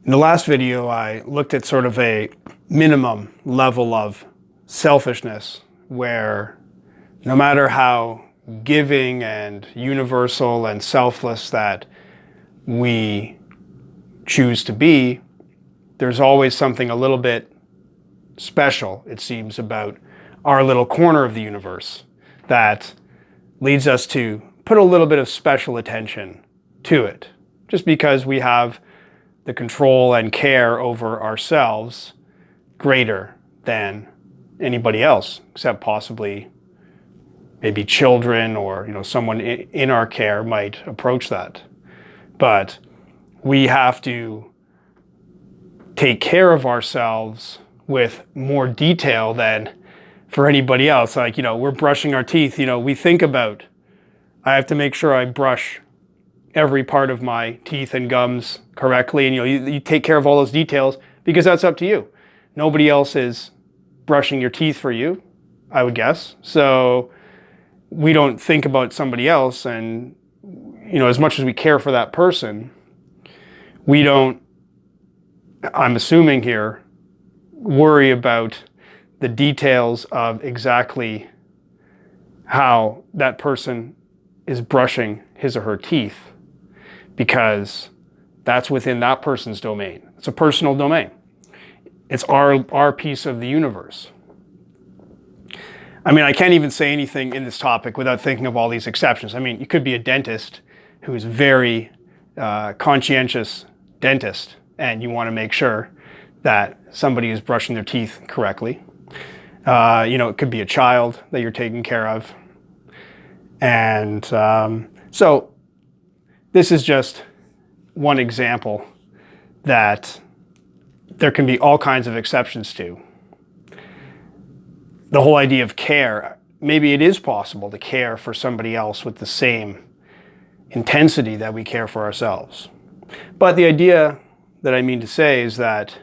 In the last video, I looked at sort of a minimum level of selfishness where no matter how giving and universal and selfless that we choose to be, there's always something a little bit special, it seems, about our little corner of the universe that leads us to put a little bit of special attention to it, just because we have the control and care over ourselves greater than anybody else, except possibly maybe children or someone in our care might approach that. But we have to take care of ourselves with more detail than for anybody else. Like, we're brushing our teeth, we think about, I have to make sure I brush every part of my teeth and gums correctly. And you take care of all those details because that's up to you. Nobody else is brushing your teeth for you, I would guess. So we don't think about somebody else, and as much as we care for that person, we don't, I'm assuming here, worry about the details of exactly how that person is brushing his or her teeth, because that's within that person's domain. It's a personal domain. It's our piece of the universe. I mean, I can't even say anything in this topic without thinking of all these exceptions. I mean, you could be a dentist who's very conscientious dentist, and you want to make sure that somebody is brushing their teeth correctly. It could be a child that you're taking care of. And so this is just one example that there can be all kinds of exceptions to. The whole idea of care, maybe it is possible to care for somebody else with the same intensity that we care for ourselves. But the idea that I mean to say is that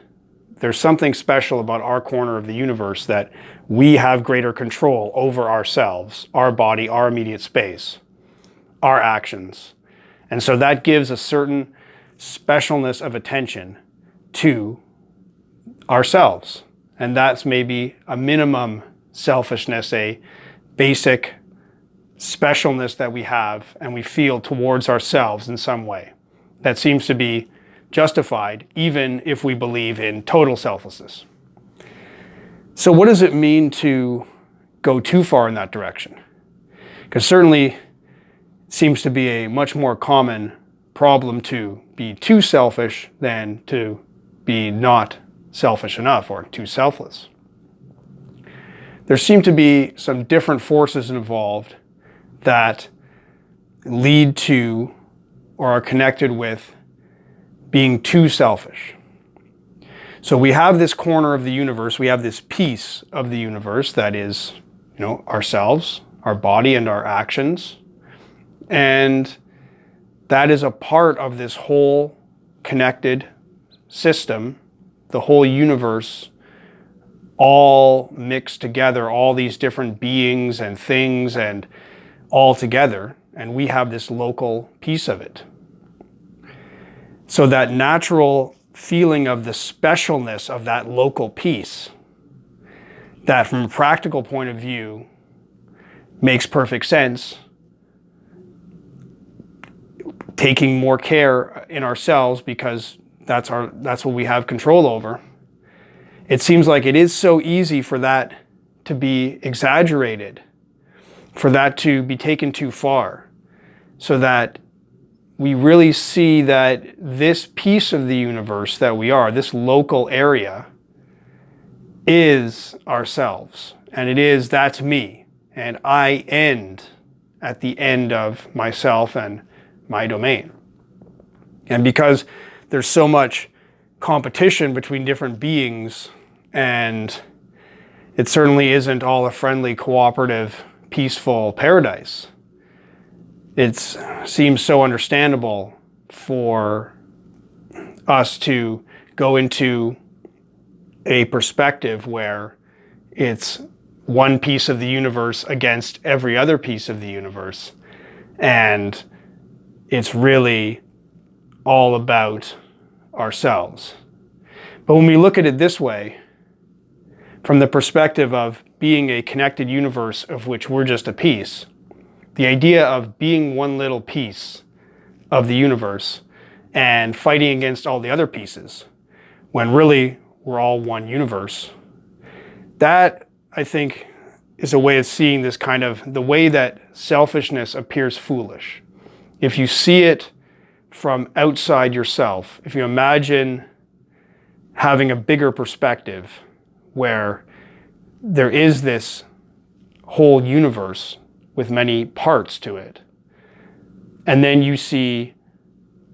there's something special about our corner of the universe, that we have greater control over ourselves, our body, our immediate space, our actions. And so that gives a certain specialness of attention to ourselves. And that's maybe a minimum selfishness, a basic specialness that we have and we feel towards ourselves in some way that seems to be justified, even if we believe in total selflessness. So what does it mean to go too far in that direction? Because certainly it seems to be a much more common problem to be too selfish than to be not selfish enough or too selfless. There seem to be some different forces involved that lead to or are connected with being too selfish. So we have this corner of the universe, we have this piece of the universe that is, ourselves, our body and our actions. And that is a part of this whole connected system, the whole universe, all mixed together, all these different beings and things and all together. And we have this local piece of it. So that natural feeling of the specialness of that local piece, that from a practical point of view makes perfect sense, taking more care in ourselves because that's what we have control over. It seems like it is so easy for that to be exaggerated, for that to be taken too far, so that we really see that this piece of the universe that we are, this local area, is ourselves. And that's me. And I end at the end of myself and my domain. And because there's so much competition between different beings, and it certainly isn't all a friendly, cooperative, peaceful paradise, it seems so understandable for us to go into a perspective where it's one piece of the universe against every other piece of the universe. And it's really all about ourselves. But when we look at it this way, from the perspective of being a connected universe of which we're just a piece, the idea of being one little piece of the universe and fighting against all the other pieces, when really we're all one universe, that, I think, is a way of seeing this kind of, the way that selfishness appears foolish. If you see it from outside yourself, if you imagine having a bigger perspective where there is this whole universe with many parts to it, and then you see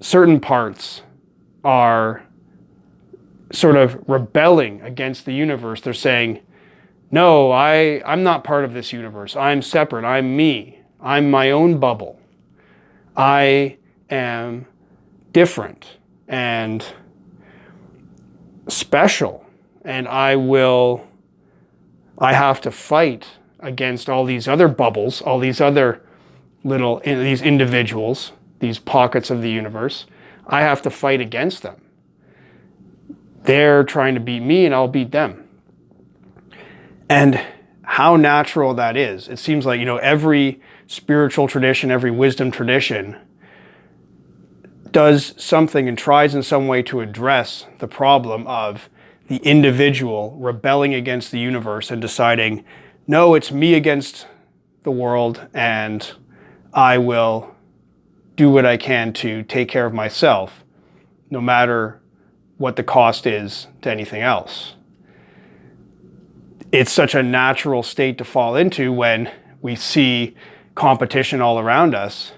certain parts are sort of rebelling against the universe. They're saying, no, I'm not part of this universe. I'm separate. I'm me. I'm my own bubble. I am different and special. And I have to fight against all these other bubbles, all these other these individuals, these pockets of the universe. I have to fight against them. They're trying to beat me and I'll beat them. And how natural that is. It seems like, every spiritual tradition, every wisdom tradition does something and tries in some way to address the problem of the individual rebelling against the universe and deciding, no, it's me against the world, and I will do what I can to take care of myself, no matter what the cost is to anything else. It's such a natural state to fall into when we see competition all around us.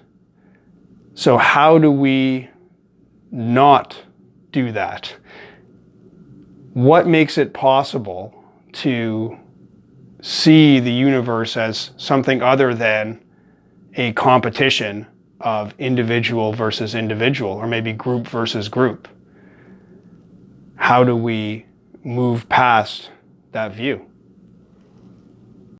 So how do we not do that? What makes it possible to see the universe as something other than a competition of individual versus individual, or maybe group versus group? How do we move past that view?